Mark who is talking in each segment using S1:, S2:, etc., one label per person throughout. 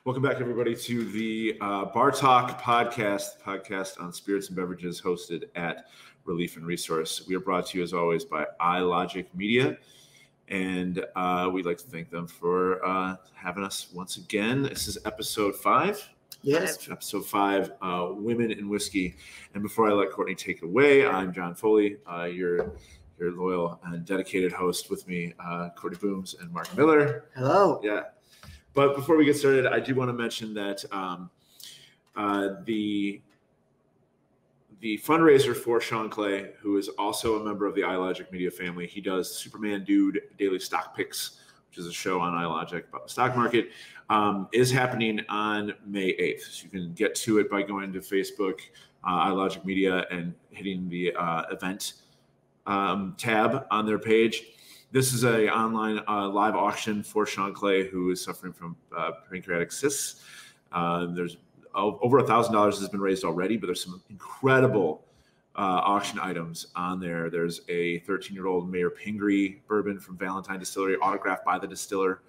S1: Welcome back, everybody, to the Bar Talk podcast on spirits and beverages hosted at Relief and Resource. We are brought to you, as always, by iLogic Media, and we'd like to thank them for having us once again. This is episode 5.
S2: Yes.
S1: Episode 5, Women in Whiskey. And before I let Courtney take it away, I'm John Foley, your loyal and dedicated host. With me, Courtney Booms and Mark Miller.
S2: Hello.
S1: Yeah. But before we get started, I do want to mention that the fundraiser for Sean Clay, who is also a member of the iLogic Media family, he does Superman Dude Daily Stock Picks, which is a show on iLogic about the stock market, is happening on May 8th. So you can get to it by going to Facebook, iLogic Media, and hitting the event tab on their page. This is an online live auction for Sean Clay, who is suffering from pancreatic cysts. There's over $1,000 has been raised already, but there's some incredible auction items on there. There's a 13-year-old Mayor Pingree bourbon from Valentine Distillery, autographed by the distiller,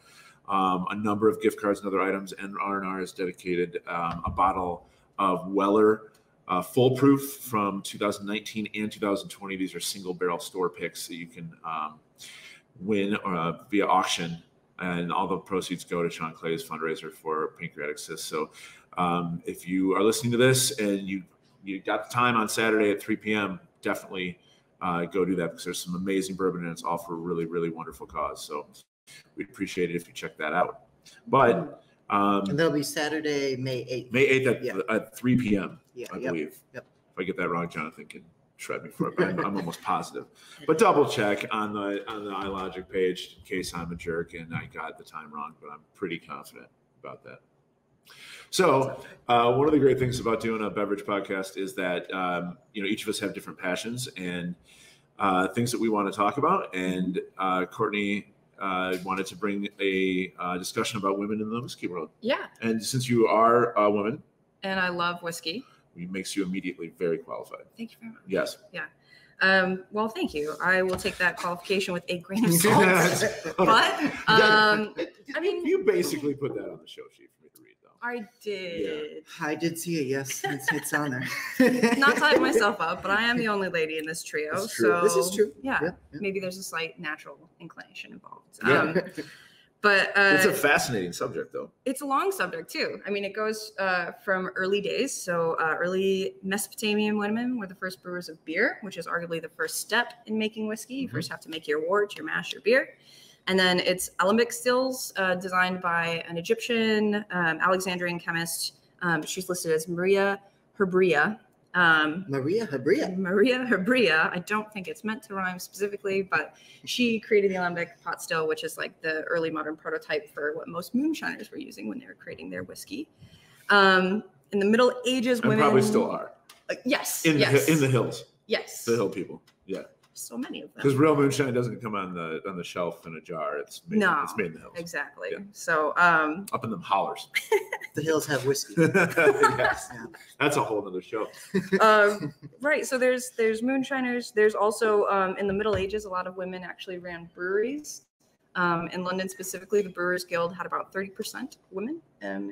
S1: a number of gift cards and other items, and R&R has dedicated a bottle of Weller Full Proof from 2019 and 2020. These are single barrel store picks that you can win via auction, and all the proceeds go to Sean Clay's fundraiser for pancreatic cysts. So if you are listening to this and you got the time on Saturday at 3 p.m., definitely go do that, because there's some amazing bourbon and it's all for a really, really wonderful cause. So we'd appreciate it if you check that out. But
S2: and that'll be Saturday, May 8th.
S1: May 8th at 3 p.m., I believe.
S2: Yep.
S1: If I get that wrong, Jonathan can shred me for it, but I'm almost positive. But double check on the iLogic page in case I'm a jerk and I got the time wrong, but I'm pretty confident about that. So one of the great things about doing a beverage podcast is that each of us have different passions and things that we want to talk about. And Courtney wanted to bring a discussion about women in the whiskey world.
S3: Yeah.
S1: And since you are a woman,
S3: and I love whiskey,
S1: it makes you immediately very qualified.
S3: Thank you very much.
S1: Yes.
S3: Yeah. Well, thank you. I will take that qualification with a grain of salt. But I mean,
S1: you basically put that on the show sheet for me to read, though.
S3: I did.
S2: Yeah. I did see it. Yes, it's on there.
S3: Not to hype myself up, but I am the only lady in this trio. So
S2: this is true.
S3: Yeah, maybe there's a slight natural inclination involved.
S1: Yeah.
S3: But
S1: it's a fascinating subject, though.
S3: It's a long subject, too. I mean, it goes from early days. So early Mesopotamian women were the first brewers of beer, which is arguably the first step in making whiskey. You first have to make your wort, your mash, your beer. And then it's alembic stills designed by an Egyptian Alexandrian chemist. She's listed as Maria Herbrea.
S2: Maria
S3: Herbrea. I don't think it's meant to rhyme specifically, but she created the alembic pot still, which is like the early modern prototype for what most moonshiners were using when they were creating their whiskey. In the Middle Ages, women
S1: probably still are.
S3: Yes.
S1: In the hills.
S3: Yes.
S1: The hill people. Yeah.
S3: So many of them.
S1: Because real moonshine doesn't come on the shelf in a jar. It's made in the hills.
S3: Exactly.
S1: Yeah.
S3: So
S1: up in them hollers.
S2: The hills have whiskey.
S1: Yes. That's a whole other show.
S3: Right. So there's moonshiners. There's also in the Middle Ages, a lot of women actually ran breweries. In London specifically, the Brewers Guild had about 30% women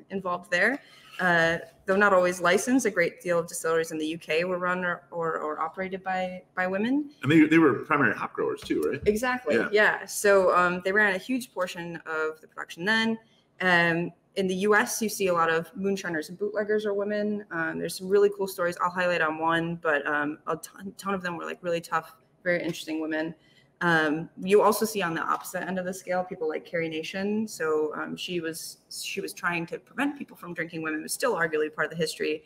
S3: involved there. Though not always licensed, a great deal of distilleries in the UK were run or operated by women.
S1: And they were primary hop growers too, right?
S3: Exactly. Yeah. So they ran a huge portion of the production then. In the US, you see a lot of moonshiners and bootleggers are women. There's some really cool stories. I'll highlight on one, but a ton of them were like really tough, very interesting women. You also see on the opposite end of the scale people like Carrie Nation. So she was trying to prevent people from drinking women. It was still arguably part of the history,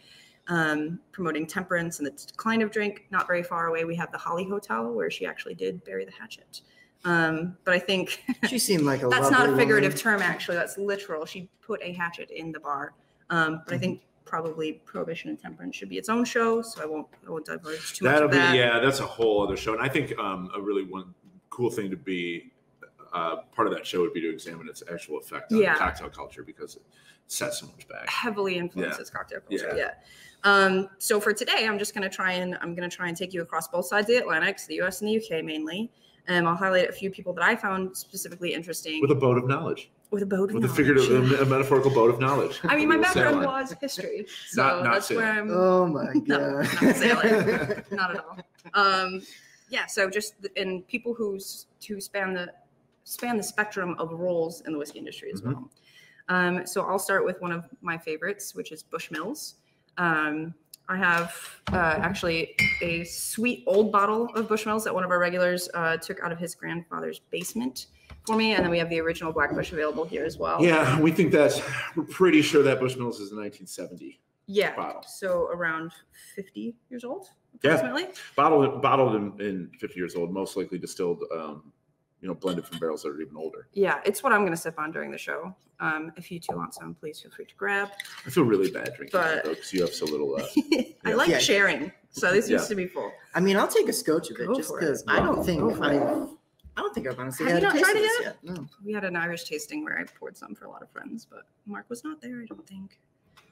S3: promoting temperance and the decline of drink. Not very far away, we have the Holly Hotel, where she actually did bury the hatchet. But I think
S2: she seemed like
S3: that's not a figurative term. Actually, that's literal. She put a hatchet in the bar. But I think probably prohibition and temperance should be its own show. So I won't divulge too much of that.
S1: Yeah, that's a whole other show. And I think a really one cool thing to be part of that show would be to examine its actual effect on cocktail culture, because it sets so much back.
S3: Heavily influences cocktail culture. Yeah. So for today, I'm going to try and take you across both sides of the Atlantic, so the US and the UK mainly. I'll highlight a few people that I found specifically interesting.
S1: With a boat of knowledge.
S3: With a boat of
S1: with a
S3: knowledge.
S1: figurative, a metaphorical boat of knowledge.
S3: I mean, my
S1: We'll sail
S3: background
S1: on.
S3: was history, so
S1: Not
S3: that's
S1: sailing.
S3: where I'm.
S2: Oh my god.
S3: No, not sailing. Not at all. Yeah, so just and people who span the spectrum of roles in the whiskey industry as well. So I'll start with one of my favorites, which is Bushmills. I have actually a sweet old bottle of Bushmills that one of our regulars took out of his grandfather's basement for me, and then we have the original Black Bush available here as well.
S1: Yeah, we're pretty sure that Bushmills is a 1970 bottle.
S3: So around 50 years old,
S1: Yeah.
S3: approximately.
S1: Bottled in 50 years old, most likely distilled, blended from barrels that are even older.
S3: Yeah, it's what I'm going to sip on during the show. If you two want some, please feel free to grab.
S1: I feel really bad drinking
S3: But-
S1: it, though, because you have so little.
S3: I like
S2: Yeah.
S3: sharing, so this used to be full.
S2: I mean, I'll take a scotch of it
S3: Go
S2: just
S3: for it.
S2: because I don't think
S3: Go for it.
S2: I don't think I've honestly
S3: Have
S2: had
S3: you
S2: a
S3: not
S2: taste
S3: tried
S2: of
S3: it
S2: this
S3: yet?
S2: yet. No.
S3: We had an Irish tasting where I poured some for a lot of friends, but Mark was not there, I don't think.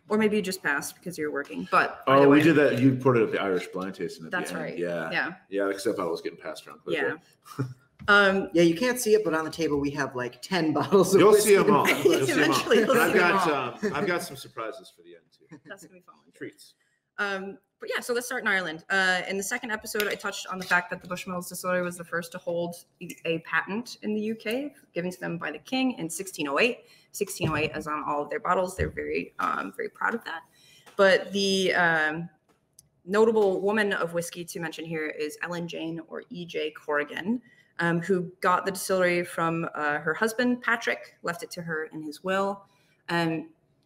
S3: Or maybe you just passed because you were working. But
S1: Oh, we did that. You poured it at the Irish blind tasting. At
S3: That's
S1: the end.
S3: right.
S1: Yeah.
S3: Yeah.
S1: Because I thought it was getting passed around quickly.
S3: Yeah.
S2: Yeah, you can't see it, but on the table we have like 10 bottles of
S1: You'll
S2: whiskey.
S1: see them all.
S2: to-
S1: You'll see 'em all.
S3: Eventually you'll
S1: And
S3: see 'em
S1: I've got some surprises for the end too.
S3: That's gonna be fun.
S1: Treats.
S3: But yeah, so let's start in Ireland. In the second episode, I touched on the fact that the Bushmills Distillery was the first to hold a patent in the UK, given to them by the King in 1608. 1608 is on all of their bottles. They're very, very proud of that. But the notable woman of whiskey to mention here is Ellen Jane, or E.J. Corrigan, who got the distillery from her husband, Patrick, left it to her in his will.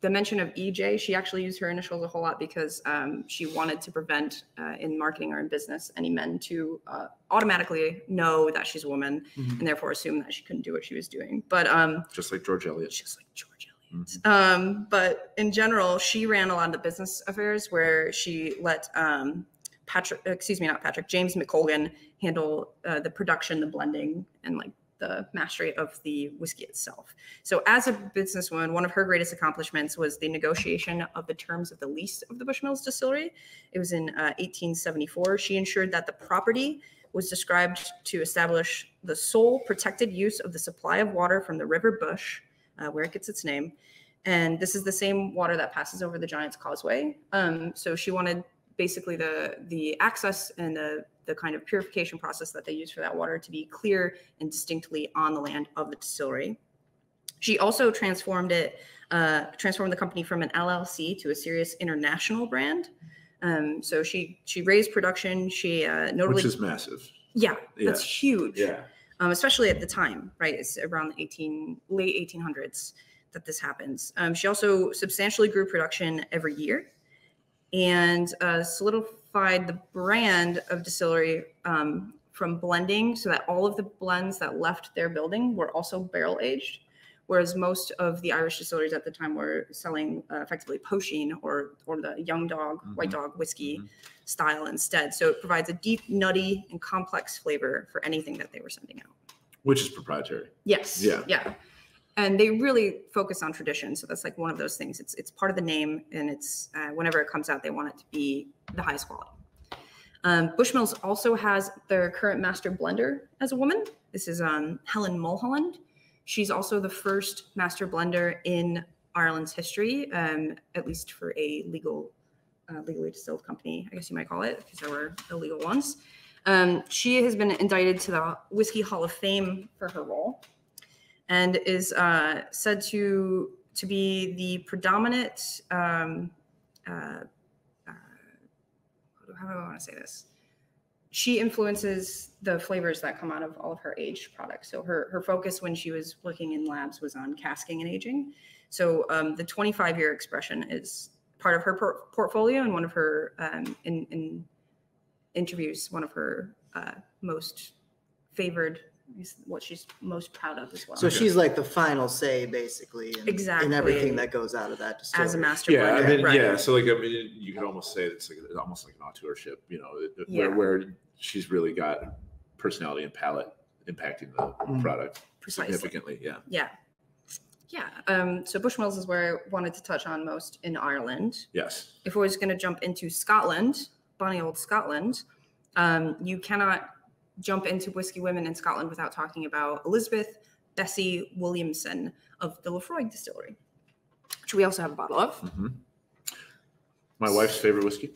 S3: The mention of EJ, she actually used her initials a whole lot because she wanted to prevent, in marketing or in business, any men to automatically know that she's a woman and therefore assume that she couldn't do what she was doing. But
S1: Just like George Eliot.
S3: just like George Eliot. But in general, she ran a lot of the business affairs where she let James McColgan handle the production, the blending, and like the mastery of the whiskey itself. So as a businesswoman, one of her greatest accomplishments was the negotiation of the terms of the lease of the Bushmills Distillery. It was in 1874. She ensured that the property was described to establish the sole protected use of the supply of water from the River Bush, where it gets its name. And this is the same water that passes over the Giant's Causeway. So she wanted basically the access and the kind of purification process that they use for that water to be clear and distinctly on the land of the distillery. She also transformed the company from an LLC to a serious international brand. So she raised production. She notably,
S1: Which is massive.
S3: Yeah, that's huge.
S1: Yeah.
S3: Especially at the time, right? It's around the late 1800s that this happens. She also substantially grew production every year and solidified the brand of distillery from blending, so that all of the blends that left their building were also barrel aged, whereas most of the Irish distilleries at the time were selling effectively poaching or the young dog, white dog whiskey style instead. So it provides a deep, nutty, and complex flavor for anything that they were sending out.
S1: Which is proprietary.
S3: Yes. Yeah. And they really focus on tradition. So that's like one of those things. It's part of the name, and it's whenever it comes out, they want it to be the highest quality. Bushmills also has their current master blender as a woman. This is Helen Mulholland. She's also the first master blender in Ireland's history, at least for a legally distilled company, I guess you might call it, because there were illegal ones. She has been indicted to the Whiskey Hall of Fame for her role, and is said to be the predominant, how do I want to say this? She influences the flavors that come out of all of her aged products. So her focus when she was working in labs was on casking and aging. So the 25-year expression is part of her portfolio, and one of her in interviews, one of her most favored, what she's most proud of as well.
S2: So she's like the final say, basically, in everything that goes out of that distillery.
S3: As a master
S1: Yeah,
S3: blender,
S1: I mean,
S3: right.
S1: yeah. So like, I mean, you could almost say it's almost like an auteurship, where she's really got personality and palate impacting the product significantly. Yeah.
S3: So Bushmills is where I wanted to touch on most in Ireland.
S1: Yes.
S3: If I was going to jump into Scotland, bonny old Scotland, you cannot jump into whiskey women in Scotland without talking about Elizabeth Bessie Williamson of the Lithgow Distillery, which we also have a bottle of.
S1: Mm-hmm. My wife's favorite whiskey.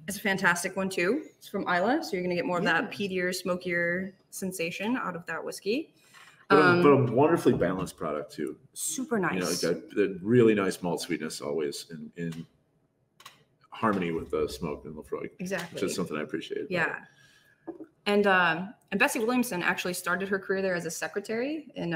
S3: It's a fantastic one too. It's from Islay, so you're going to get more of that peatier, smokier sensation out of that whiskey.
S1: But a wonderfully balanced product too.
S3: Super nice.
S1: The really nice malt sweetness always in harmony with the smoke and Lithgow.
S3: Exactly.
S1: Which is something I appreciate.
S3: Yeah. And Bessie Williamson actually started her career there as a secretary in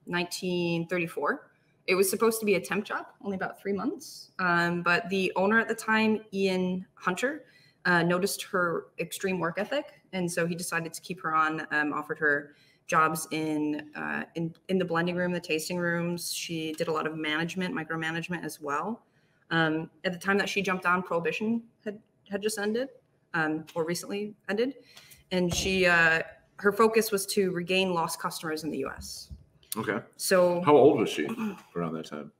S3: 1934. It was supposed to be a temp job, only about 3 months. But the owner at the time, Ian Hunter, noticed her extreme work ethic. And so he decided to keep her on, offered her jobs in the blending room, the tasting rooms. She did a lot of management, micromanagement as well. At the time that she jumped on, Prohibition had just ended, or recently ended. And her focus was to regain lost customers in the U.S.
S1: Okay.
S3: So
S1: how old was she around that time?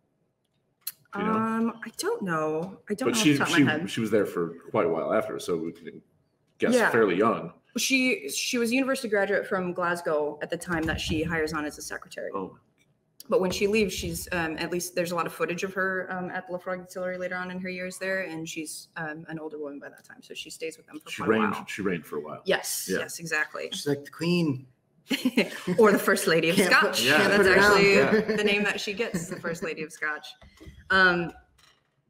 S3: I don't know. I don't know off
S1: the
S3: top of my head.
S1: She was there for quite a while after, so we can guess fairly young.
S3: She was a university graduate from Glasgow at the time that she hires on as a secretary.
S1: Oh.
S3: But when she leaves, she's at least there's a lot of footage of her at the Lithgow Distillery later on in her years there, and she's an older woman by that time, so she stays with them for quite a while.
S1: She reigned for a while.
S3: Yes, yes, exactly.
S2: She's like the queen.
S3: Or the First Lady of Scotch. That's actually the name that she gets, the First Lady of Scotch. But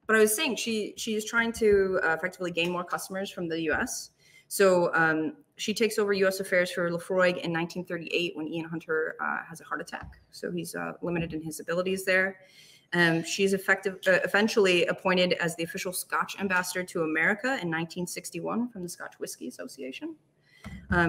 S3: I was saying she's trying to effectively gain more customers from the U.S. So she takes over U.S. affairs for Lithgow in 1938 when Ian Hunter has a heart attack. So he's limited in his abilities there. She's eventually appointed as the official Scotch ambassador to America in 1961 from the Scotch Whisky Association.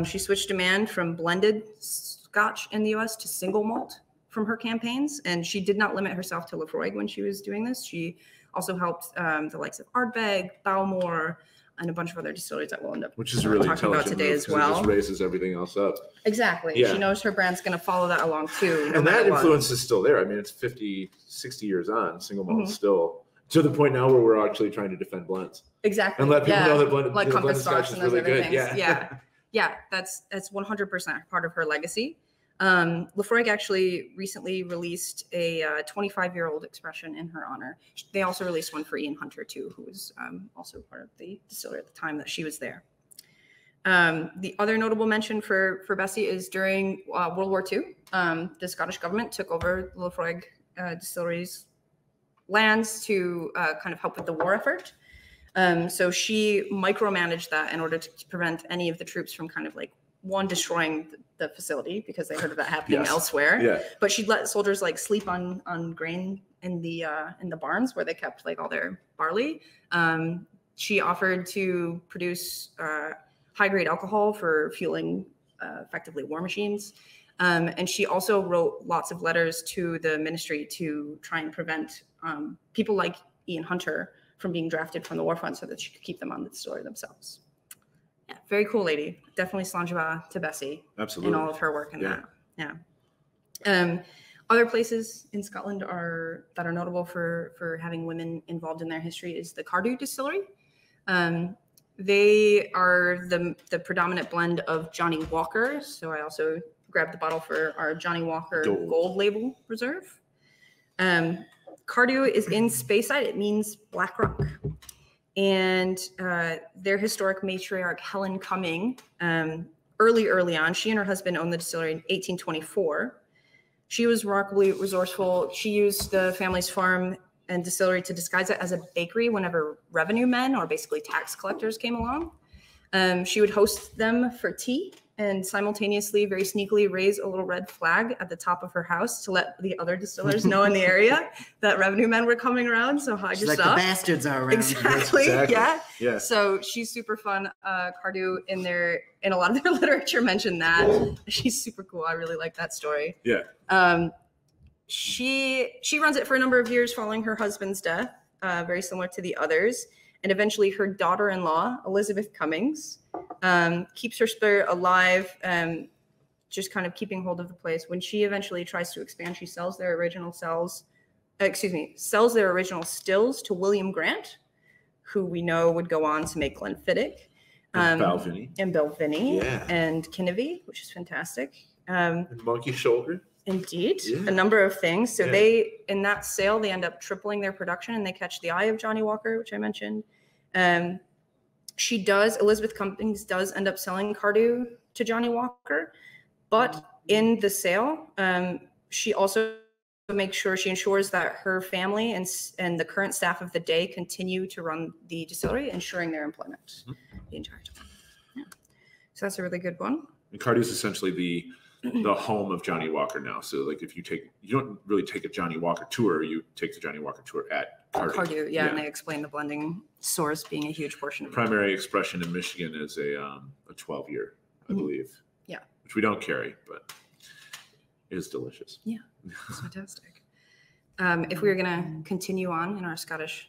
S3: She switched demand from blended Scotch in the U.S. to single malt from her campaigns, and she did not limit herself to Lithgow when she was doing this. She also helped the likes of Ardbeg, Dalmore, and a bunch of other distilleries that we'll end up talking about today as well.
S1: It just raises everything else up.
S3: Exactly. Yeah. She knows her brand's going to follow that along too.
S1: And that influence is still there. I mean, it's 50, 60 years on. Single malt still to the point now where we're actually trying to defend blends.
S3: Exactly.
S1: And let people know that blended
S3: Compass
S1: Scotch is really good.
S3: Yeah. Yeah, that's 100% part of her legacy. Lithgow actually recently released a 25-year-old expression in her honor. They also released one for Ian Hunter too, who was also part of the distillery at the time that she was there. The other notable mention for Bessie is during World War II, the Scottish government took over the Lithgow distillery's lands to kind of help with the war effort. So she micromanaged that in order to prevent any of the troops from kind of like destroying the facility because they heard of that happening elsewhere. Yeah. But she'd let soldiers like sleep on grain in the barns where they kept like all their barley. She offered to produce high grade alcohol for fueling effectively war machines. And she also wrote lots of letters to the ministry to try and prevent people like Ian Hunter from being drafted from the war front so that she could keep them on the distillery themselves. Yeah, very cool lady. Definitely slàinte to Bessie.
S1: Absolutely.
S3: In all of her work in that. Yeah. Other places in Scotland that are notable for having women involved in their history is the Gertrude Distillery. They are the predominant blend of Johnnie Walker. So I also grabbed the bottle for our Johnnie Walker Gold Label Reserve. Gertrude is in Speyside. It means Black Rock. And their historic matriarch, Helen Cumming, early on, she and her husband owned the distillery in 1824. She was remarkably resourceful. She used the family's farm and distillery to disguise it as a bakery whenever revenue men or basically tax collectors came along. She would host them for tea and simultaneously, very sneakily, raise a little red flag at the top of her house to let the other distillers know in the area that revenue men were coming around. So hide your stuff.
S2: Like the bastards are around.
S3: Exactly. Yeah. So she's super fun. Gertrude in a lot of their literature mentioned that. She's super cool. I really like that story.
S1: Yeah.
S3: She runs it for a number of years following her husband's death, very similar to the others. And eventually her daughter-in-law, Elizabeth Cummings, keeps her spirit alive, just kind of keeping hold of the place. When she eventually tries to expand, she sells their original stills to William Grant, who we know would go on to make Glenfiddich.
S1: And
S3: Balvenie. And Kinnevie, which is fantastic.
S1: And Monkey Shoulder.
S3: Indeed, a number of things. So in that sale, they end up tripling their production, and they catch the eye of Johnnie Walker, which I mentioned. Elizabeth Cummings does end up selling Cardew to Johnnie Walker, but in the sale, she also ensures that her family and the current staff of the day continue to run the distillery, ensuring their employment the entire time. Yeah. So that's a really good one.
S1: And Cardew is essentially the home of Johnnie Walker now. So like if you don't really take a Johnnie Walker tour, you take the Johnnie Walker tour at Cardew.
S3: Yeah, and they explain the blending source being a huge portion of
S1: primary expression in Michigan is a 12-year, I believe.
S3: Yeah. Which
S1: we don't carry, but it is delicious.
S3: Yeah, it's fantastic. If we were going to continue on in our Scottish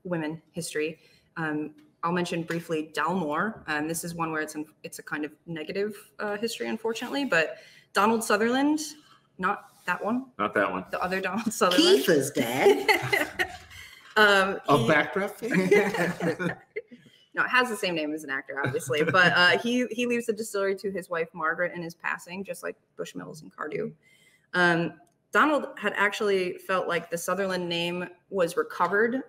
S3: women history, I'll mention briefly Dalmore. This is one where it's a kind of negative history, unfortunately, but Donald Sutherland, not that one.
S1: Not that one.
S3: The other Donald Sutherland.
S2: Keefa's dad.
S1: Backdraft thing?
S3: No, it has the same name as an actor, obviously, but he leaves the distillery to his wife, Margaret, in his passing, just like Bushmills and Cardew. Donald had actually felt like the Sutherland name was recovered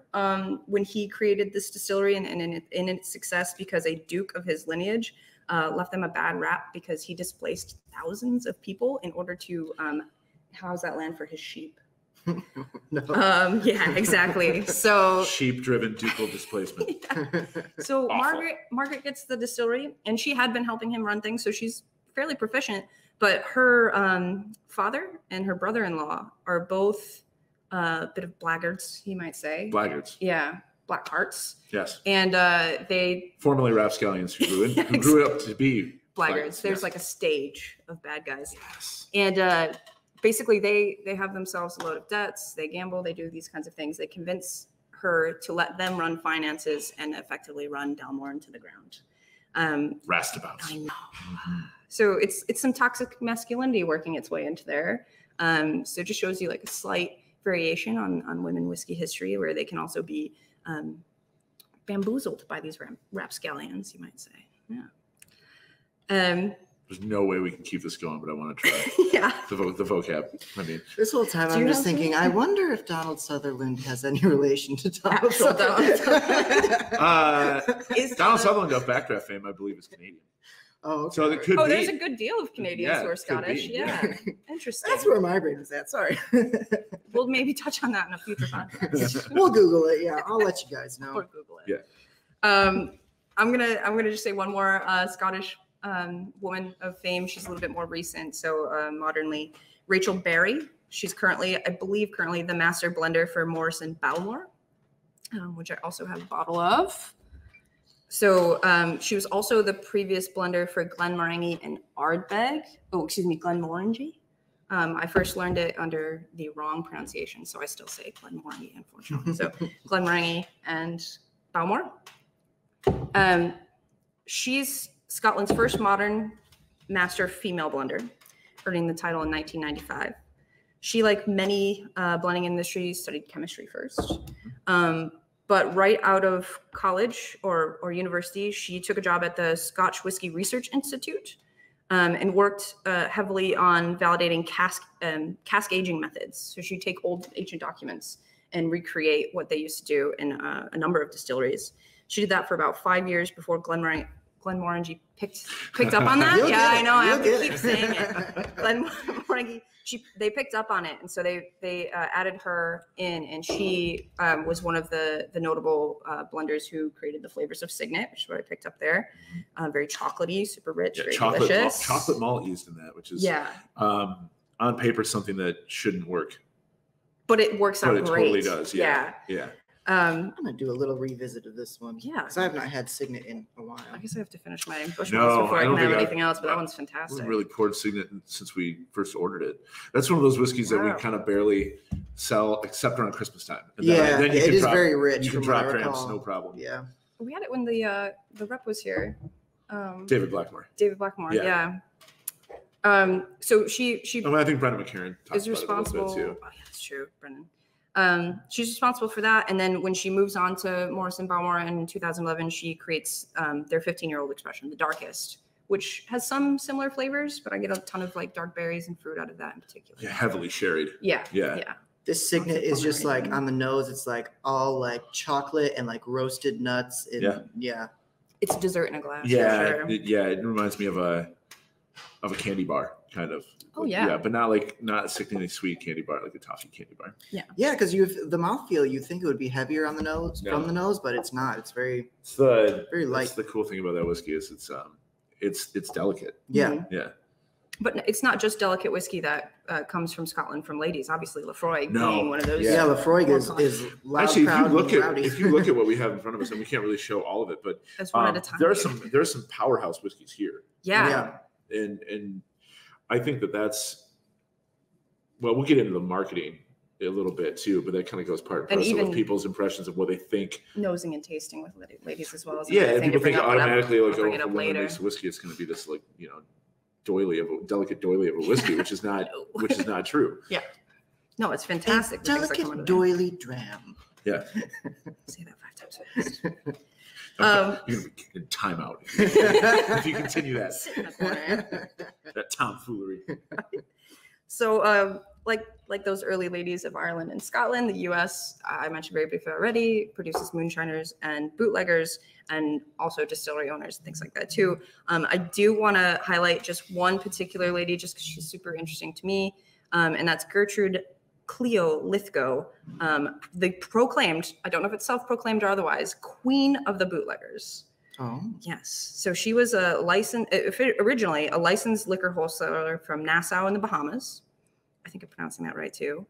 S3: when he created this distillery and in its success, because a duke of his lineage left them a bad rap because he displaced thousands of people in order to house that land for his sheep.
S2: No.
S3: Yeah, exactly. So
S1: sheep-driven ducal displacement.
S3: Yeah. So Margaret gets the distillery, and she had been helping him run things, so she's fairly proficient. But her father and her brother-in-law are both a bit of blackguards, you might say.
S1: Blackguards.
S3: Yeah, black hearts.
S1: Yes.
S3: And they
S1: formerly rapscallions who grew up to be
S3: blackguards. There's like a stage of bad guys. Yes. And basically, they have themselves a load of debts. They gamble. They do these kinds of things. They convince her to let them run finances and effectively run Dalmore into the ground.
S1: Roustabouts.
S3: I know. So it's some toxic masculinity working its way into there. So it just shows you like a slight variation on women whiskey history, where they can also be bamboozled by these rapscallions, you might say. Yeah.
S1: There's no way we can keep this going, but I want to try.
S3: Yeah.
S1: The vocab. I mean,
S2: this whole time I'm just thinking, I wonder if Donald Sutherland has any relation to Donald Sutherland.
S1: Donald Sutherland of Backdraft fame, I believe, is Canadian.
S2: Oh, okay.
S1: So it could be.
S3: There's a good deal of Canadians who are Scottish. Yeah. Interesting.
S2: That's where my brain was at. Sorry.
S3: We'll maybe touch on that in a future podcast.
S2: We'll Google it. Yeah, I'll let you guys know.
S3: Or Google it.
S1: Yeah.
S3: I'm gonna just say one more Scottish woman of fame. She's a little bit more recent. So modernly, Rachel Berry. She's currently the master blender for Morrison Dalmore, which I also have a bottle of. So she was also the previous blender for Glenmorangie and Ardbeg. Glenmorangie. I first learned it under the wrong pronunciation, so I still say Glenmorangie, unfortunately. So Glenmorangie and Dalmore. She's Scotland's first modern master female blender, earning the title in 1995. She, like many blending industries, studied chemistry first. But right out of college or university, she took a job at the Scotch Whisky Research Institute and worked heavily on validating cask aging methods. So she'd take old ancient documents and recreate what they used to do in a number of distilleries. She did that for about 5 years before Glenmorangie picked up on that. Yeah, I know. I have to keep saying it. Glenmorangie. They picked up on it, and so they added her in, and she was one of the notable blenders who created the flavors of Signet, which is what I picked up there. Very chocolatey, super rich, very delicious.
S1: Chocolate malt used in that, which is on paper something that shouldn't work,
S3: but it works out great.
S1: But it totally does. Yeah.
S2: I'm gonna do a little revisit of this one.
S3: Yeah,
S2: because I have not had Signet in a while.
S3: I guess I have to finish my Bushmills before I can have anything else. But that one's fantastic.
S1: I haven't really poured Signet since we first ordered it. That's one of those whiskeys that we kind of barely sell, except around Christmas time. And then
S2: it is very rich.
S1: You can drop grams, no problem.
S2: Yeah,
S3: we had it when the rep was here.
S1: David Blackmore.
S3: Yeah. So she.
S1: I think Brendan McCarran
S3: is responsible.
S1: A little bit too.
S3: Oh, yeah, that's true, Brendan. She's responsible for that. And then when she moves on to Morrison Dalmore in 2011, she creates their 15-year-old expression, the darkest, which has some similar flavors, but I get a ton of like dark berries and fruit out of that in particular.
S1: Yeah, heavily sherried.
S3: Yeah.
S2: This Signet is just like on the nose. It's like all like chocolate and like roasted nuts. And,
S3: It's dessert in a glass.
S1: Yeah,
S3: For sure.
S1: it reminds me of a candy bar kind of.
S3: Oh yeah.
S1: But not sickeningly sweet candy bar, like a toffee candy bar.
S2: Yeah, because you have the mouthfeel. You think it would be heavier on the nose from the nose, but it's not. It's very very light.
S1: That's the cool thing about that whiskey is it's delicate.
S2: Yeah.
S1: Yeah.
S3: But it's not just delicate whiskey that comes from Scotland from ladies. Obviously, Lefroy being one of those.
S2: Yeah, Lefroy is loud,
S1: actually,
S2: proud,
S1: if you look at what we have in front of us, and we can't really show all of it, but
S3: one at a time.
S1: There are some powerhouse whiskeys here.
S3: Yeah.
S1: And I think that's we'll get into the marketing a little bit too, but that kind of goes part and parcel with people's impressions of what they think.
S3: Nosing and tasting with ladies as well.
S1: And people think automatically like, oh, if a woman makes whiskey, it's going to be this like delicate doily of a whiskey, which is not true.
S3: Yeah. No, it's fantastic.
S2: Delicate doily dram.
S1: Yeah.
S3: Say that 5 times fast.
S1: You're going to be time out if you continue that.
S3: Sit in the corner.
S1: That tomfoolery.
S3: So, like those early ladies of Ireland and Scotland, the U.S., I mentioned very briefly already, produces moonshiners and bootleggers and also distillery owners and things like that too. I do want to highlight just one particular lady just because she's super interesting to me, and that's Gertrude Cleo Lithgow, the proclaimed, I don't know if it's self-proclaimed or otherwise, queen of the bootleggers.
S2: Oh.
S3: Yes. So she was originally a licensed liquor wholesaler from Nassau in the Bahamas. I think I'm pronouncing that right too.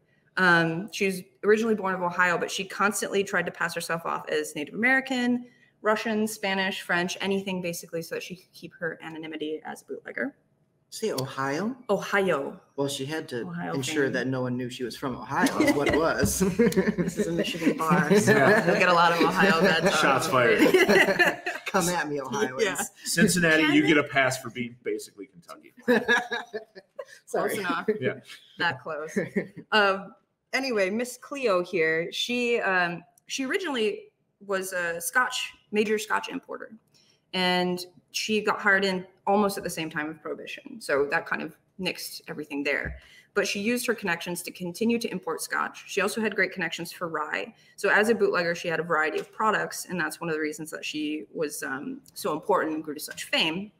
S3: She was originally born of Ohio, but she constantly tried to pass herself off as Native American, Russian, Spanish, French, anything basically so that she could keep her anonymity as a bootlegger.
S2: Say Ohio?
S3: Ohio.
S2: Well, she had to ensure that no one knew she was from Ohio is what it was.
S3: This is a Michigan bar, so we'll get a lot of Ohio bad
S1: shots fired.
S2: Come at me, Ohioans. Yeah.
S1: Cincinnati, you get a pass for being basically Kentucky.
S3: Close enough.
S1: Yeah.
S3: That close. Anyway, Miss Cleo here, she originally was a major Scotch importer. And she got hired in almost at the same time of Prohibition. So that kind of nixed everything there. But she used her connections to continue to import Scotch. She also had great connections for rye. So as a bootlegger, she had a variety of products. And that's one of the reasons that she was so important and grew to such fame.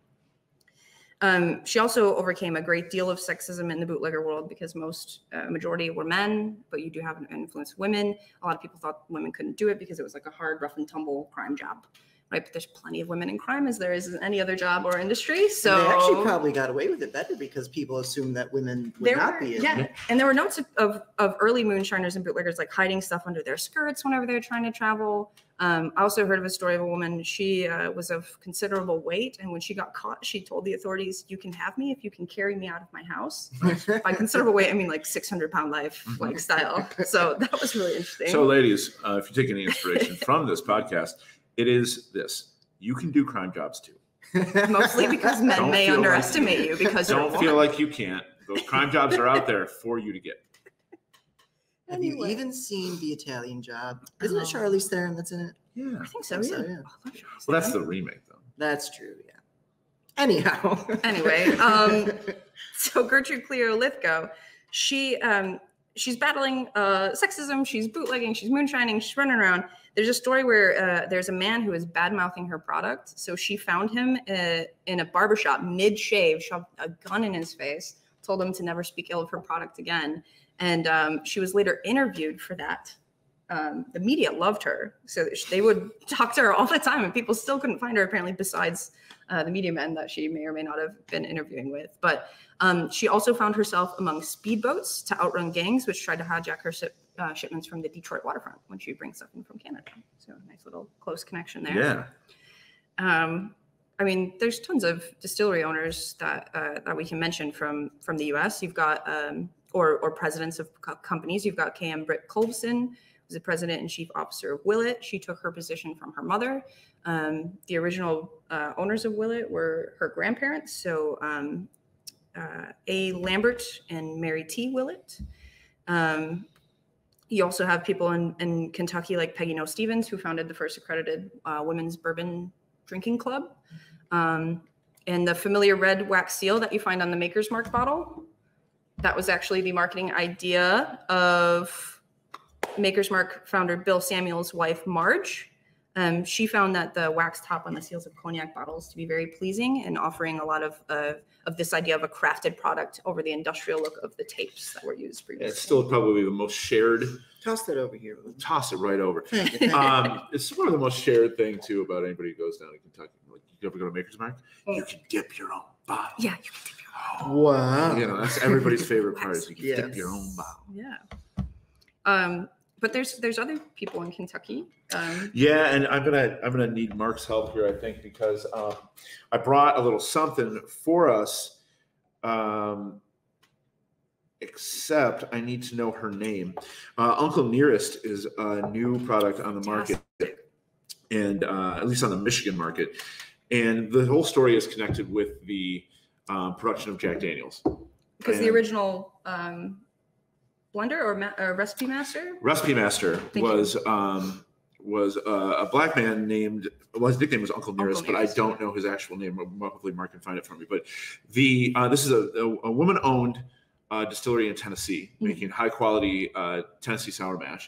S3: She also overcame a great deal of sexism in the bootlegger world because majority were men, but you do have an influence of women. A lot of people thought women couldn't do it because it was like a hard, rough and tumble crime job. Right, but there's plenty of women in crime as there is in any other job or industry. So
S2: and they actually probably got away with it better because people assumed that women would not be in.
S3: Yeah, and there were notes of early moonshiners and bootleggers like hiding stuff under their skirts whenever they were trying to travel. I also heard of a story of a woman. She was of considerable weight, and when she got caught, she told the authorities, "You can have me if you can carry me out of my house." By considerable weight, I mean like 600-pound life like style. So that was really interesting.
S1: So, ladies, if you take any inspiration from this podcast, it is this: you can do crime jobs too.
S3: Mostly because men may underestimate you because
S1: don't feel like you can't. Those crime jobs are out there for you to get.
S2: Have you even seen The Italian Job? Isn't it Charlize Theron that's in it?
S1: Yeah,
S3: I think so. Yeah.
S1: Well, that's the remake, though.
S2: That's true. Yeah. Anyhow.
S3: Anyway, so Gertrude Cleo Lithgow, she's battling sexism. She's bootlegging. She's moonshining. She's running around. There's a story where there's a man who is bad-mouthing her product. So she found him in a barbershop mid-shave, shoved a gun in his face, told him to never speak ill of her product again. And she was later interviewed for that. The media loved her. So they would talk to her all the time, and people still couldn't find her, apparently, besides the media men that she may or may not have been interviewing with. But she also found herself among speedboats to outrun gangs, which tried to hijack her shipments from the Detroit waterfront when she brings stuff in from Canada. So a nice little close connection there.
S1: Yeah.
S3: I mean, there's tons of distillery owners that we can mention from the U.S. You've got or presidents of companies. You've got K.M. Britt Colvison, who's the president and chief officer of Willett. She took her position from her mother. The original owners of Willett were her grandparents, so A. Lambert and Mary T. Willett. You also have people in Kentucky like Peggy Noe Stevens, who founded the first accredited women's bourbon drinking club. And the familiar red wax seal that you find on the Maker's Mark bottle, that was actually the marketing idea of Maker's Mark founder Bill Samuel's wife, Marge. She found that the wax top on the seals of cognac bottles to be very pleasing and offering a lot of this idea of a crafted product over the industrial look of the tapes that were used previously.
S1: It's still probably the most shared.
S2: Toss that over here.
S1: Toss it right over.
S2: Thank you.
S1: It's one of the most shared thing too about anybody who goes down to Kentucky. Like, you ever go to Maker's Mark? You can dip your own bottle.
S3: Yeah, you can dip your
S1: own.
S2: Wow.
S1: You know, that's everybody's favorite part is you can dip your own bottle.
S3: Yeah. But there's other people in Kentucky.
S1: Yeah, and I'm gonna need Mark's help here, I think, because I brought a little something for us. Except I need to know her name. UncleNearest is a new product on the market, and at least on the Michigan market. And the whole story is connected with the production of Jack Daniels.
S3: Because the original blender or recipe master?
S1: Recipe master was a black man named, well, his nickname was UncleNearest, but I don't know his actual name. Hopefully Mark can find it for me. But this is a woman-owned distillery in Tennessee, making high-quality Tennessee sour mash.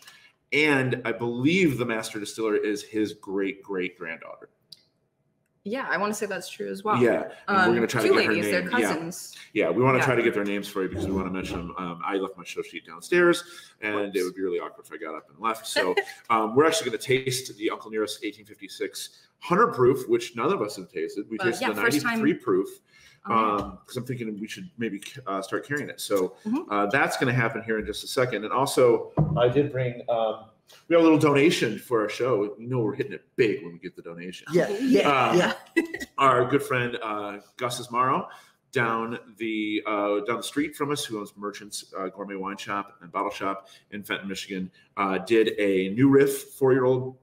S1: And I believe the master distiller is his great-great-granddaughter.
S3: Yeah, I want to say that's true as well.
S1: Yeah, and we're going to try to get her name.
S3: They're cousins.
S1: Yeah, we want to try to get their names for you because we want to mention them. I left my show sheet downstairs, and it would be really awkward if I got up and left. So we're actually going to taste the UncleNearest 1856 100 proof, which none of us have tasted. We tasted the 93 proof because I'm thinking we should maybe start carrying it. So that's going to happen here in just a second. And also, I did bring. We have a little donation for our show. You know we're hitting it big when we get the donation.
S2: Yeah.
S1: Our good friend Gus Ismaro down the street from us, who owns Merchants Gourmet Wine Shop and Bottle Shop in Fenton, Michigan, did a New Riff 4-year-old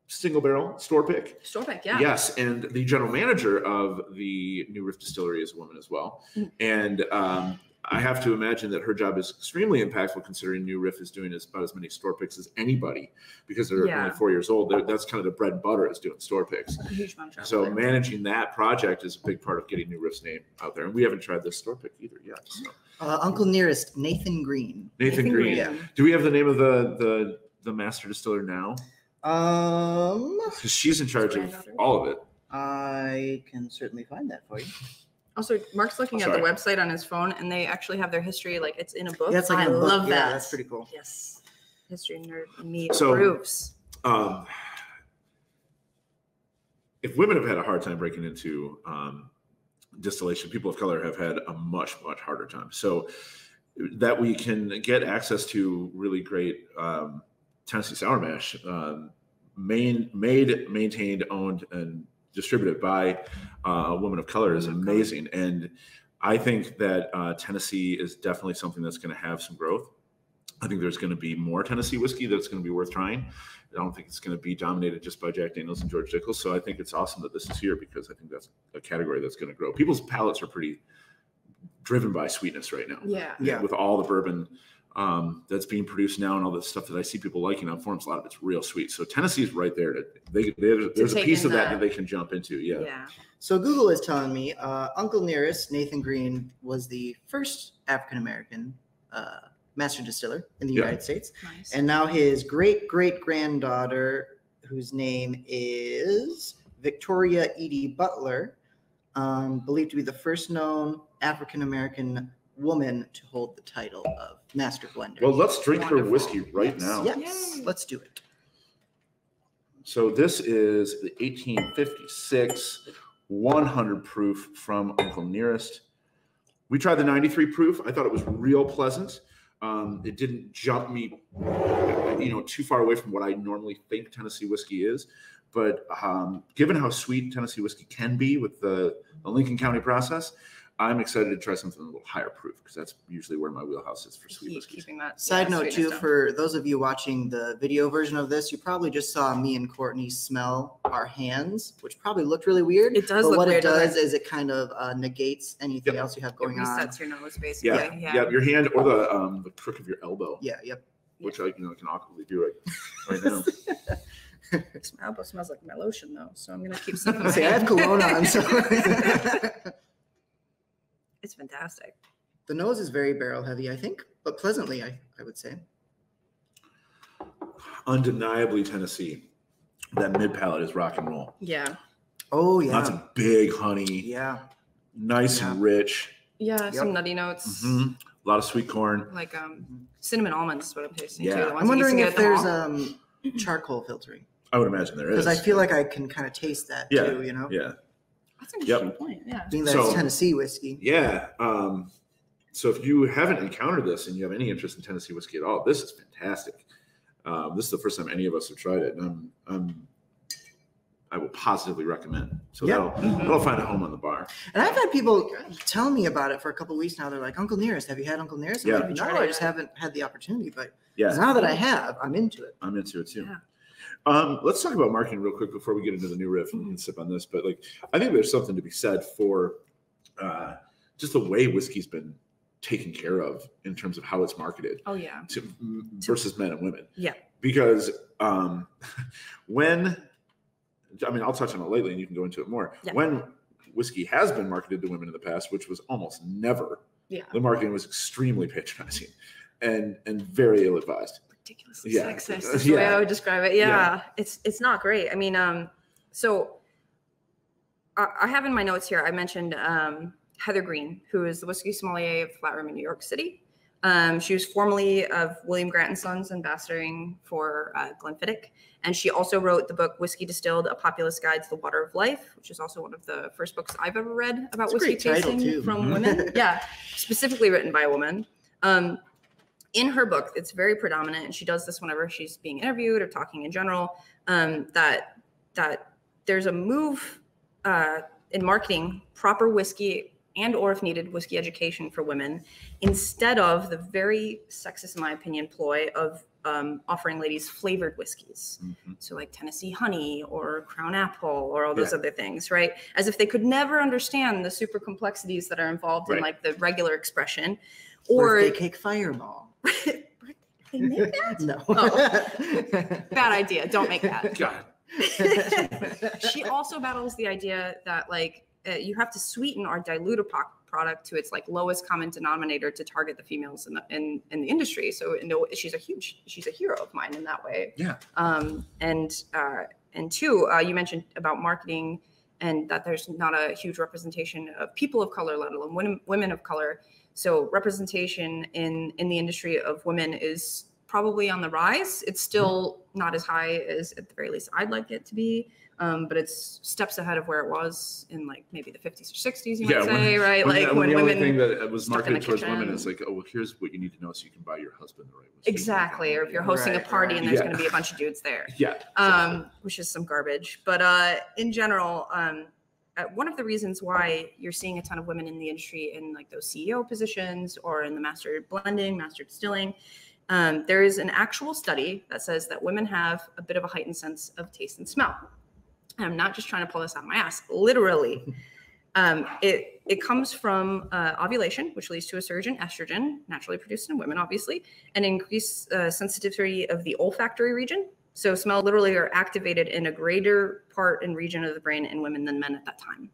S1: single barrel store pick.
S3: Yeah.
S1: Yes, and the general manager of the New Riff Distillery is a woman as well. And I have to imagine that her job is extremely impactful, considering New Riff is doing about as many store picks as anybody because they're only 4 years old. That's kind of the bread and butter, is doing store picks.
S3: A huge amount of
S1: so managing that project is a big part of getting New Riff's name out there. And we haven't tried this store pick either yet. So.
S2: UncleNearest, Nathan Green.
S1: Nathan Green. Yeah. Do we have the name of the master distiller now? Because she's in charge of all of it.
S2: I can certainly find that for you.
S3: Also, Mark's looking at the website on his phone, and they actually have their history, like it's in a book.
S2: Yeah, it's like
S3: I love that.
S2: Yeah, that's pretty cool.
S3: Yes. History nerd me proofs.
S1: If women have had a hard time breaking into distillation, people of color have had a much, much harder time. So that we can get access to really great Tennessee sour mash, maintained, owned, and distributed by a woman of color is amazing. And I think that Tennessee is definitely something that's going to have some growth. I think there's going to be more Tennessee whiskey that's going to be worth trying. I don't think it's going to be dominated just by Jack Daniels and George Dickel. So I think it's awesome that this is here, because I think that's a category that's going to grow. People's palates are pretty driven by sweetness right now.
S3: Yeah.
S1: With all the bourbon that's being produced now and all the stuff that I see people liking on forums, a lot of it's real sweet. So Tennessee's right there. There's a piece of that they can jump into. Yeah.
S2: So Google is telling me UncleNearest, Nathan Green, was the first African-American master distiller in the United States.
S3: Nice.
S2: And now his great-great-granddaughter, whose name is Victoria Edie Butler, believed to be the first known African-American woman to hold the title of master blender.
S1: Well, let's drink her whiskey right now.
S2: Yes, let's do it.
S1: So this is the 1856 100 proof from UncleNearest. We tried the 93 proof. I thought it was real pleasant. It didn't jump me, too far away from what I normally think Tennessee whiskey is. But given how sweet Tennessee whiskey can be with the Lincoln County process, I'm excited to try something a little higher proof, because that's usually where my wheelhouse is for sweet whiskey.
S2: Side note too, for those of you watching the video version of this, you probably just saw me and Courtney smell our hands, which probably looked really weird.
S3: It does
S2: but
S3: look
S2: what
S3: weird.
S2: It does is it kind of negates anything else you have going on.
S3: It resets your nose, basically.
S1: Yeah, your hand or the crook of your elbow.
S2: Yeah,
S1: which I can awkwardly do right now.
S3: My elbow smells like my lotion though, so I'm gonna keep sniffing.
S2: See, I have cologne on, so
S3: It's fantastic.
S2: the nose is very barrel heavy, I think, but pleasantly, I would say.
S1: Undeniably Tennessee. That mid palate is rock and roll.
S3: Yeah.
S2: Oh yeah.
S1: Lots of big honey.
S2: Yeah.
S1: Nice and rich.
S3: Yeah, some nutty notes.
S1: Mm-hmm. A lot of sweet corn.
S3: Like cinnamon almonds is what I'm tasting
S1: Yeah.
S3: too. The ones
S2: I'm
S3: that used to
S2: wondering
S3: get
S2: if
S3: at the
S2: there's
S3: mall.
S2: charcoal filtering.
S1: I would imagine there is.
S2: Because I feel like I can kind of taste that too, you know?
S1: Yeah.
S3: That's an interesting point. Yeah.
S2: Being that it's Tennessee whiskey.
S1: Yeah. So if you haven't encountered this and you have any interest in Tennessee whiskey at all, this is fantastic. This is the first time any of us have tried it, and I will positively recommend. So that'll find a home on the bar.
S2: And I've had people tell me about it for a couple of weeks now. They're like, "UncleNearest, have you had UncleNearest?"
S1: Yeah.
S2: Like, no, I just haven't had the opportunity. But
S1: Yeah.
S2: now that I have, I'm into it.
S1: I'm into it too.
S3: Yeah.
S1: Let's talk about marketing real quick before we get into the new riff and sip on this. But like, I think there's something to be said for just the way whiskey's been taken care of in terms of how it's marketed.
S3: Oh yeah.
S1: Versus men and women.
S3: Yeah.
S1: Because I'll touch on it lately and you can go into it more.
S3: Yeah.
S1: When whiskey has been marketed to women in the past, which was almost never, the marketing was extremely patronizing and very ill-advised.
S3: Ridiculously sexist is the way I would describe it. Yeah. It's not great. I mean, so I have in my notes here, I mentioned Heather Green, who is the whiskey sommelier of Flat Room in New York City. She was formerly of William Grant & Sons, ambassadoring for Glenfiddich. And she also wrote the book Whiskey Distilled, A Populist Guide to the Water of Life, which is also one of the first books I've ever read about whiskey tasting from women. Yeah, specifically written by a woman. In her book, it's very predominant, and she does this whenever she's being interviewed or talking in general, that there's a move in marketing proper whiskey and, or if needed, whiskey education for women, instead of the very sexist, in my opinion, ploy of offering ladies flavored whiskeys. Mm-hmm. So like Tennessee honey or Crown Apple or all those other things, right? As if they could never understand the super complexities that are involved in like the regular expression. Or
S2: birthday cake fireball.
S3: They make that?
S2: No.
S3: Oh. Bad idea. Don't make that.
S1: God.
S3: She also battles the idea that like you have to sweeten or dilute a product to its like lowest common denominator to target the females in the industry. So she's a hero of mine in that way.
S1: Yeah.
S3: And two, you mentioned about marketing and that there's not a huge representation of people of color, let alone women of color. So representation in the industry of women is probably on the rise. It's still not as high as, at the very least, I'd like it to be. But it's steps ahead of where it was in like maybe the 50s or 60s, you might say, right? Like when
S1: the
S3: women
S1: only thing that was marketed towards
S3: kitchen.
S1: women is like, oh, well, here's what you need to know so you can buy your husband the right whiskey.
S3: Exactly. Or if you're hosting a party and there's going to be a bunch of dudes there.
S1: Yeah.
S3: Which is some garbage. But in general, one of the reasons why you're seeing a ton of women in the industry in like those CEO positions or in the master blending, master distilling, there is an actual study that says that women have a bit of a heightened sense of taste and smell. I'm not just trying to pull this out of my ass, literally. It comes from ovulation, which leads to a surge in estrogen, naturally produced in women, obviously, and increased sensitivity of the olfactory region. So smell literally are activated in a greater part and region of the brain in women than men at that time.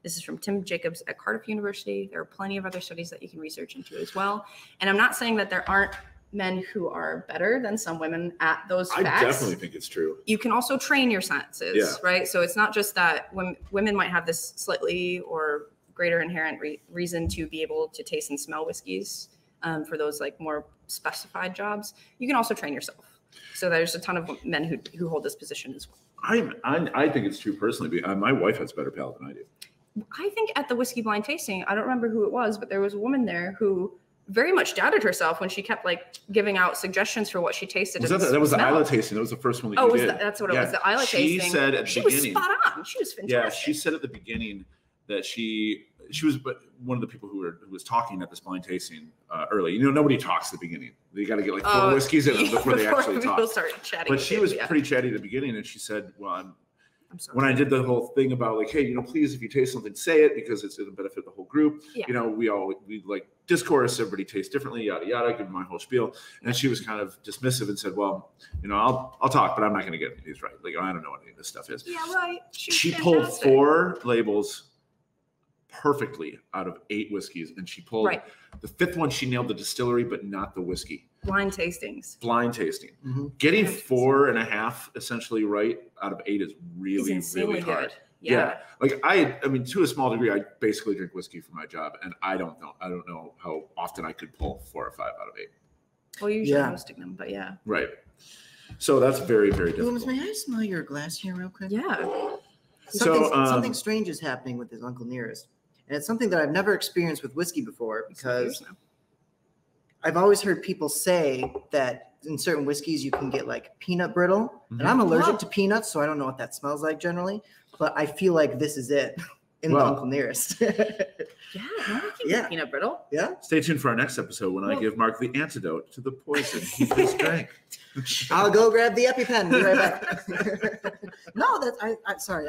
S3: This is from Tim Jacobs at Cardiff University. There are plenty of other studies that you can research into as well. And I'm not saying that there aren't men who are better than some women at those facts.
S1: I definitely think it's true.
S3: You can also train your senses, right? So it's not just that women might have this slightly or greater inherent reason to be able to taste and smell whiskeys for those like more specified jobs. You can also train yourself. So there's a ton of men who hold this position as well.
S1: I think it's true personally. My wife has better palate than I do.
S3: I think at the whiskey blind tasting, I don't remember who it was, but there was a woman there who very much doubted herself when she kept like giving out suggestions for what she tasted.
S1: That was the Isla tasting. That was the first one that you did.
S3: That's what it was. The Isla tasting.
S1: She said at the beginning.
S3: She was spot on. She was fantastic.
S1: Yeah, she said at the beginning that she was one of the people who was talking at this blind tasting early. You know, nobody talks at the beginning. They got to get like 4 whiskeys in them before they actually talk.
S3: Start chatting.
S1: But she was pretty chatty at the beginning, and she said, "Well,
S3: I'm sorry.
S1: when I did the whole thing about like, hey, please, if you taste something, say it because it's going to benefit the whole group.
S3: Yeah.
S1: We like discourse, everybody tastes differently, yada, yada, give my whole spiel. And she was kind of dismissive and said, well, I'll talk, but I'm not going to get any of these right. Like, I don't know what any of this stuff is.
S3: Yeah, right.
S1: She pulled 4 labels perfectly out of 8 whiskeys. And she pulled the 5th one, she nailed the distillery, but not the whiskey.
S3: Blind tastings.
S1: Blind tasting.
S2: Mm-hmm.
S1: Getting 4.5 essentially right out of 8 is really, really hard.
S3: Good. Yeah.
S1: Like I mean, to a small degree, I basically drink whiskey for my job, and I don't know how often I could pull 4 or 5 out of 8.
S3: Well, usually hosting them, but yeah.
S1: Right. So that's very, very difficult.
S2: May I smell your glass here real quick?
S3: Yeah.
S2: Something strange is happening with this Uncle Nearest. And it's something that I've never experienced with whiskey before because I've always heard people say that in certain whiskeys you can get like peanut brittle. Mm-hmm. And I'm allergic to peanuts, so I don't know what that smells like generally. But I feel like this is it in the Uncle Nearest.
S3: Yeah, no, I can get peanut brittle.
S2: Yeah.
S1: Stay tuned for our next episode when I give Mark the antidote to the poison he just drank.
S2: I'll go grab the EpiPen. Be right back. No, I'm sorry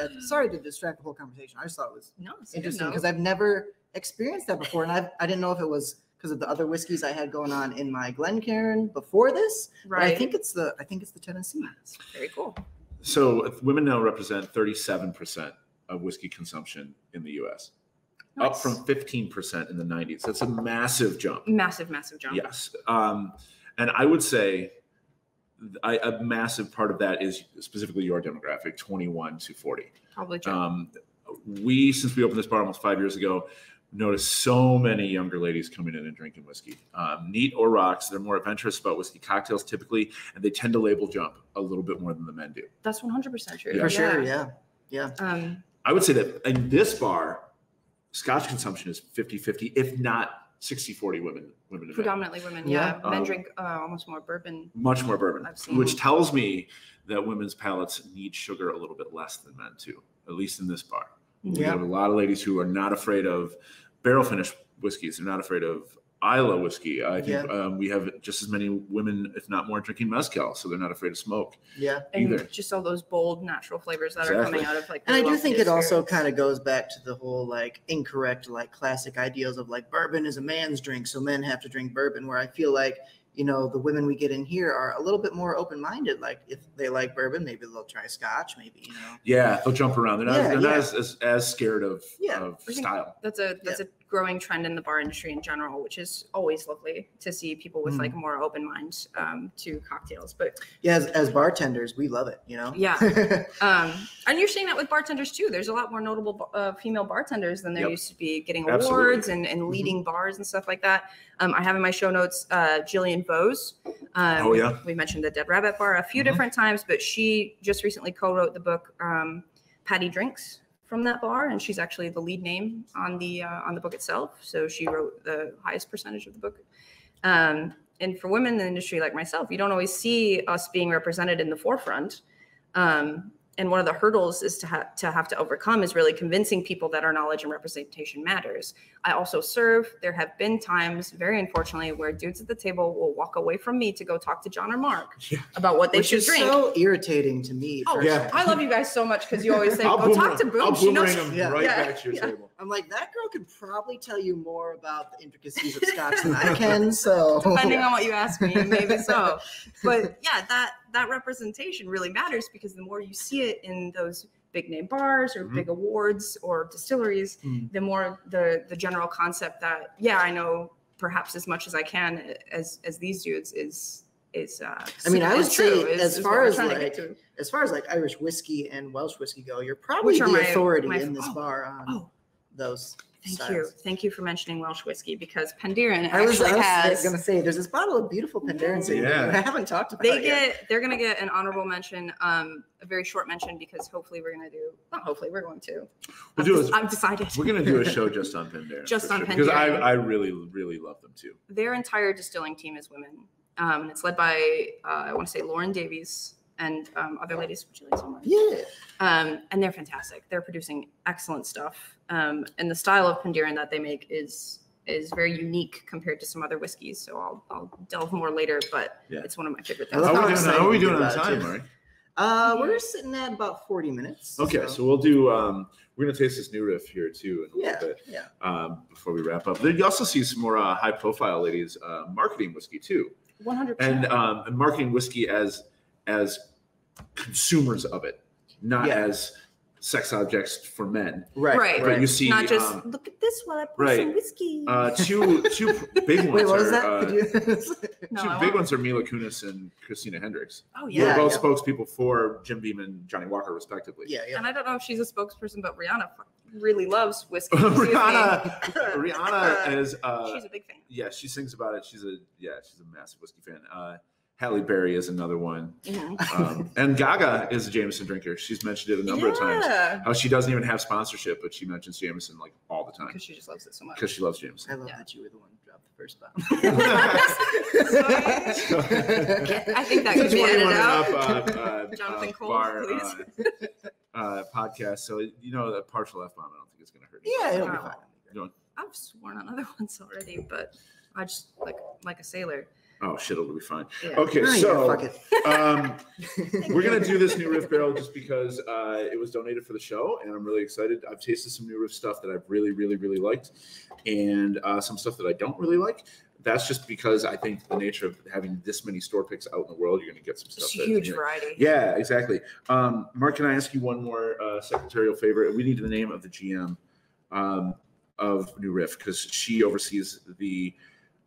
S2: to distract the whole conversation. I just thought it was interesting because I've never experienced that before, and I didn't know if it was because of the other whiskeys I had going on in my Glencairn before this. Right. But I think it's the Tennessee.
S3: That's very cool.
S1: So women now represent 37% of whiskey consumption in the U.S. Nice. Up from 15% in the 90s. That's a massive jump.
S3: Massive jump.
S1: Yes. And I would say a massive part of that is specifically your demographic, 21 to 40.
S3: Probably true.
S1: Since we opened this bar almost 5 years ago, noticed so many younger ladies coming in and drinking whiskey. Neat or rocks, they're more adventurous about whiskey cocktails typically, and they tend to label jump a little bit more than the men do.
S3: That's 100% true.
S1: Yeah.
S2: For sure, yeah.
S1: I would say that in this bar, Scotch consumption is 50-50, if not 60-40 women.
S3: Predominantly women, yeah. Men drink almost more bourbon.
S1: Much more bourbon, which tells me that women's palates need sugar a little bit less than men too, at least in this bar. We have a lot of ladies who are not afraid of barrel finished whiskeys. They're not afraid of Isla whiskey. I think we have just as many women, if not more, drinking mezcal, so they're not afraid of smoke. Yeah, either.
S3: And just all those bold natural flavors that are coming out of like.
S2: And I do think it also kind of goes back to the whole like incorrect, like classic ideals of like bourbon is a man's drink, so men have to drink bourbon. Where I feel like the women we get in here are a little bit more open-minded. Like if they like bourbon, maybe they'll try Scotch, maybe,
S1: Yeah, they'll jump around. They're not as scared of style.
S3: That's a growing trend in the bar industry in general, which is always lovely to see people with like a more open mind to cocktails. But
S2: as bartenders, we love it,
S3: Yeah. And you're seeing that with bartenders too. There's a lot more notable female bartenders than there used to be, getting awards and leading bars and stuff like that. I have in my show notes Jillian Vose. We mentioned the Dead Rabbit Bar a few different times, but she just recently co-wrote the book Patty Drinks from that bar, and she's actually the lead name on the book itself. So she wrote the highest percentage of the book. And for women in the industry like myself, you don't always see us being represented in the forefront. And one of the hurdles is to have to overcome is really convincing people that our knowledge and representation matters. I also serve. There have been times, very unfortunately, where dudes at the table will walk away from me to go talk to John or Mark about what they should drink.
S2: Which is so irritating to me.
S3: I love you guys so much because you always say, go talk to Boom.
S1: She knows them back to your table.
S2: I'm like, that girl could probably tell you more about the intricacies of Scotch than I can. So
S3: depending on what you ask me, maybe so. But that representation really matters because the more you see it in those big name bars or big awards or distilleries, the more the general concept that I know perhaps as much as I can as these dudes is
S2: I mean, I would say as far as like Irish whiskey and Welsh whiskey go, you're probably the authority in this bar on those.
S3: Thank you for mentioning Welsh whiskey because Penderyn
S2: I was going to say there's this bottle of beautiful Penderyn. I haven't talked about it yet.
S3: They're going to get an honorable mention, a very short mention because hopefully we're going to. I've decided.
S1: We're going to do a show just on Penderyn.
S3: Penderyn.
S1: Because I really, really love them too.
S3: Their entire distilling team is women. And it's led by, I want to say Lauren Davies and other ladies. Would you like someone?
S2: Yeah.
S3: And they're fantastic. They're producing excellent stuff. And the style of Penderyn that they make is very unique compared to some other whiskeys. So I'll delve more later, but it's one of my favorite things.
S1: How are we doing on time, Mark?
S2: We're sitting at about 40 minutes.
S1: Okay, so we'll do. We're gonna taste this new riff here too in a little bit.
S2: Yeah.
S1: Before we wrap up, you also see some more high-profile ladies marketing whiskey too.
S3: 100%.
S1: And marketing whiskey as consumers of it, not as sex objects for men.
S3: Right.
S1: But you see,
S3: not just look at this while I pour some whiskey.
S1: Two big ones.
S2: Wait, what was
S1: are,
S2: that?
S1: two big ones are Mila Kunis and Christina Hendricks.
S3: Oh yeah.
S1: They're both spokespeople for Jim Beam and Johnnie Walker, respectively.
S2: Yeah.
S3: And I don't know if she's a spokesperson, but Rihanna really loves whiskey.
S1: Rihanna is.
S3: She's a big fan.
S1: Yeah, she sings about it. She's a massive whiskey fan. Halle Berry is another one. And Gaga is a Jameson drinker. She's mentioned it a number of times. How she doesn't even have sponsorship, but she mentions Jameson like all the time.
S3: Because she just loves it so much.
S1: Because she loves Jameson.
S2: I love that you were the one who dropped the first bomb.
S3: I think that could be edited out.
S1: Jonathan
S3: Cole, please.
S1: Podcast. So, the partial F-bomb, I don't think it's going to hurt.
S2: Yeah, it'll be fine.
S3: I've sworn on other ones already, but I just like a sailor.
S1: Oh shit, it'll be fine.
S3: Yeah.
S1: Okay, so we're gonna do this new riff barrel just because it was donated for the show, and I'm really excited. I've tasted some new riff stuff that I've really, really, really liked, and some stuff that I don't really like. That's just because I think the nature of having this many store picks out in the world, you're gonna get some stuff.
S3: It's a huge variety.
S1: Yeah, exactly. Mark, can I ask you one more secretarial favor? We need the name of the GM of New Riff because she oversees the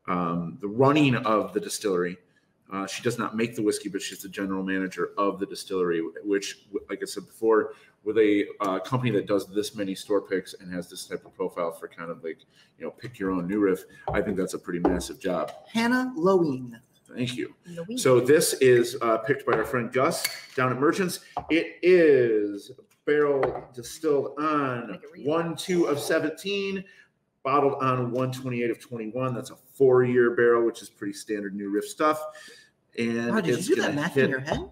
S1: running of the distillery. She does not make the whiskey, but she's the general manager of the distillery, which, like I said before, with a company that does this many store picks and has this type of profile for kind of like, pick your own new riff, I think that's a pretty massive job.
S2: Hannah Lowen.
S1: Thank you. So this is picked by our friend Gus down at Merchants. It is barrel distilled on 1/2 of 17. Bottled on 1/28 of 21. That's a 4-year barrel, which is pretty standard new riff stuff. And
S2: wow, did you do that math in your head?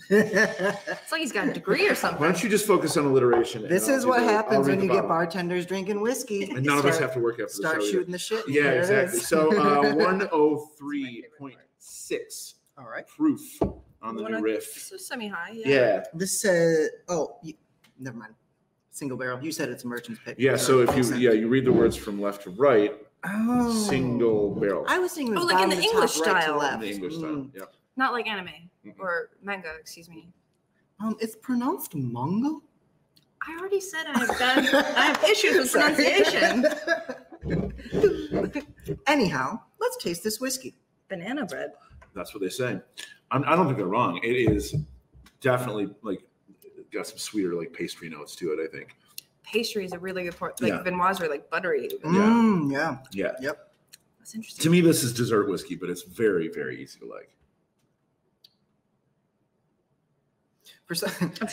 S3: It's like he's got a degree or something.
S1: Why don't you just focus on alliteration?
S2: This is what happens when you get bartenders drinking whiskey.
S1: And none of us have to work after the show.
S2: Start shooting the shit.
S1: Yeah, exactly. So 103.6.
S2: All right.
S1: Proof on the new riff.
S3: So semi-high.
S1: Yeah.
S2: This never mind. Single barrel. You said it's a merchant's pick.
S1: Yeah. So if you read the words from left to right. Oh. Single barrel.
S2: I was thinking
S3: like in the English style.
S1: In the English style. Yeah.
S3: Not like anime or manga. Excuse me.
S2: It's pronounced manga.
S3: I already said I have issues with pronunciation.
S2: Anyhow, let's taste this whiskey.
S3: Banana bread.
S1: That's what they say. I don't think they're wrong. It is definitely got some sweeter pastry notes to it, I think.
S3: Pastry is a really good part. Vinoise are buttery.
S2: Yeah.
S1: Yep.
S3: That's interesting.
S1: To me, this is dessert whiskey, but it's very, very easy to like.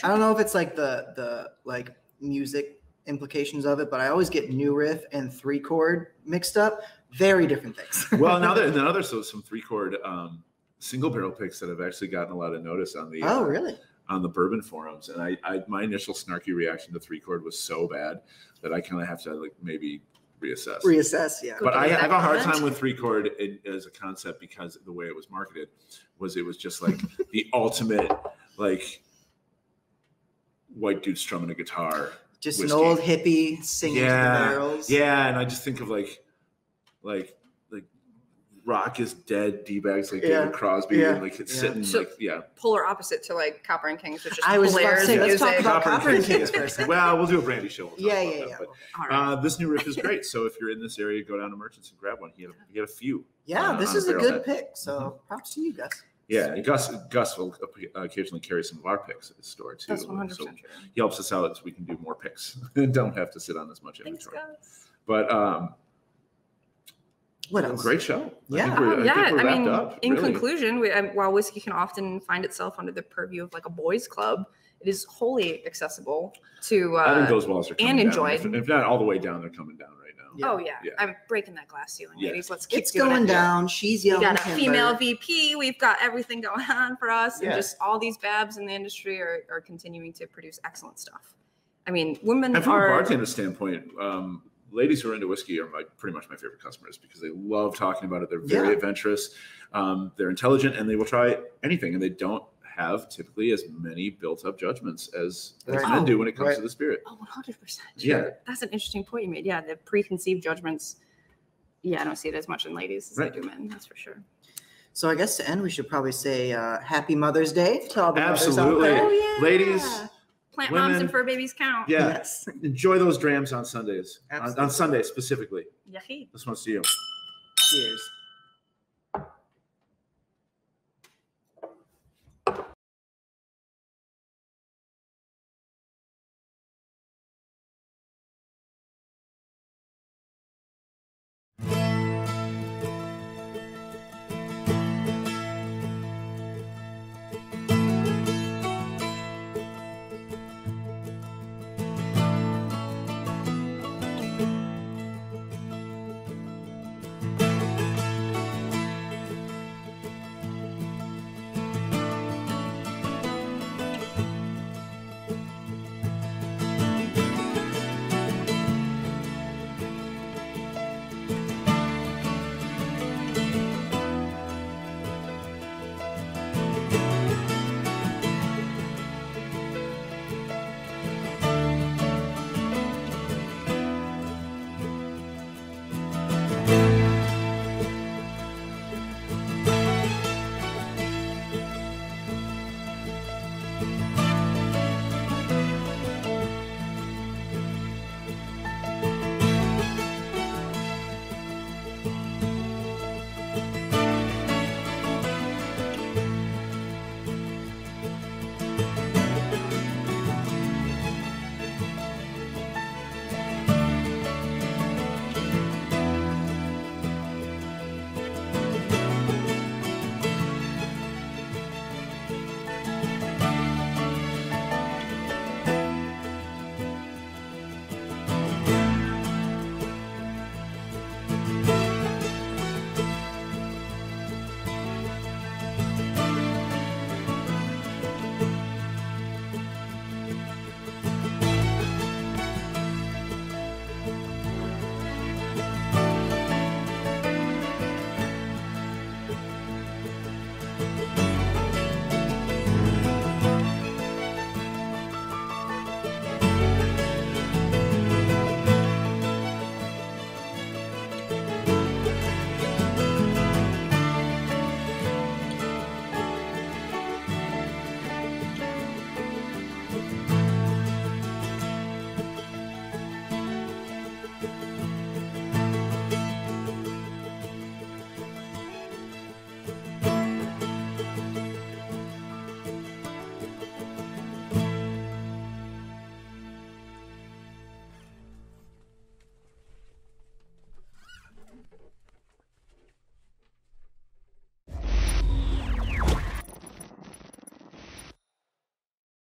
S2: I don't know if it's the music implications of it, but I always get new riff and 3-chord mixed up. Very different things.
S1: Well, now there's some 3-chord single barrel picks that have actually gotten a lot of notice on the.
S2: Oh, really?
S1: On the bourbon forums, and I my initial snarky reaction to 3-chord was so bad that I kind of have to maybe reassess. Yeah. But I have a hard time with 3-chord as a concept because the way it was marketed was just the ultimate white dude strumming a guitar,
S2: just
S1: whiskey.
S2: An old hippie singing to the barrels.
S1: Yeah, and I just think of like rock is dead D-bags David Crosby and sitting
S3: polar opposite to Copper and Kings, which is
S2: I was about to say, let's talk about Copper and Kings for a second.
S1: Well, we'll do a brandy show.
S2: Yeah.
S1: But, this new riff is great. So if you're in this area, go down to Merchants and grab one. You get a few.
S2: Yeah, this is a good pick. So props to you, Gus.
S1: Yeah, and Gus will occasionally carry some of our picks at the store too.
S3: That's 100%
S1: so
S3: true.
S1: He helps us out so we can do more picks and don't have to sit on as much inventory.
S3: Thanks, Gus.
S1: But
S2: what else?
S1: Great show.
S2: Yeah.
S1: I think we're wrapped up,
S3: in conclusion, while whiskey can often find itself under the purview of a boys' club, it is wholly accessible to
S1: I think those walls are coming
S3: and
S1: down.
S3: enjoyed.
S1: If not all the way down, they're coming down right now.
S3: Yeah. Oh yeah. I'm breaking that glass ceiling, ladies. Let's keep
S2: it's going down. She's yelling.
S3: We got a female VP. We've got everything going on for us, and just all these babs in the industry are continuing to produce excellent stuff. I mean, women
S1: and from a bartender standpoint, ladies who are into whiskey are pretty much my favorite customers because they love talking about it. They're very adventurous. They're intelligent, and they will try anything, and they don't have typically as many built-up judgments as
S2: Right.
S1: men do when it comes
S2: Right.
S1: to the spirit.
S3: Oh, 100%.
S1: Yeah.
S3: Sure. That's an interesting point you made. Yeah, the preconceived judgments. Yeah, I don't see it as much in ladies as I do men. That's for sure.
S2: So I guess to end, we should probably say Happy Mother's Day to all the
S1: Absolutely.
S2: mothers out there.
S3: Oh, yeah.
S1: Ladies,
S3: Plant
S1: women,
S3: moms and fur babies count.
S1: yeah,
S2: Yes.
S1: enjoy those drams on Sundays. On
S2: Absolutely.
S1: Sundays specifically.
S3: Yucky.
S1: This one's to you.
S2: Cheers.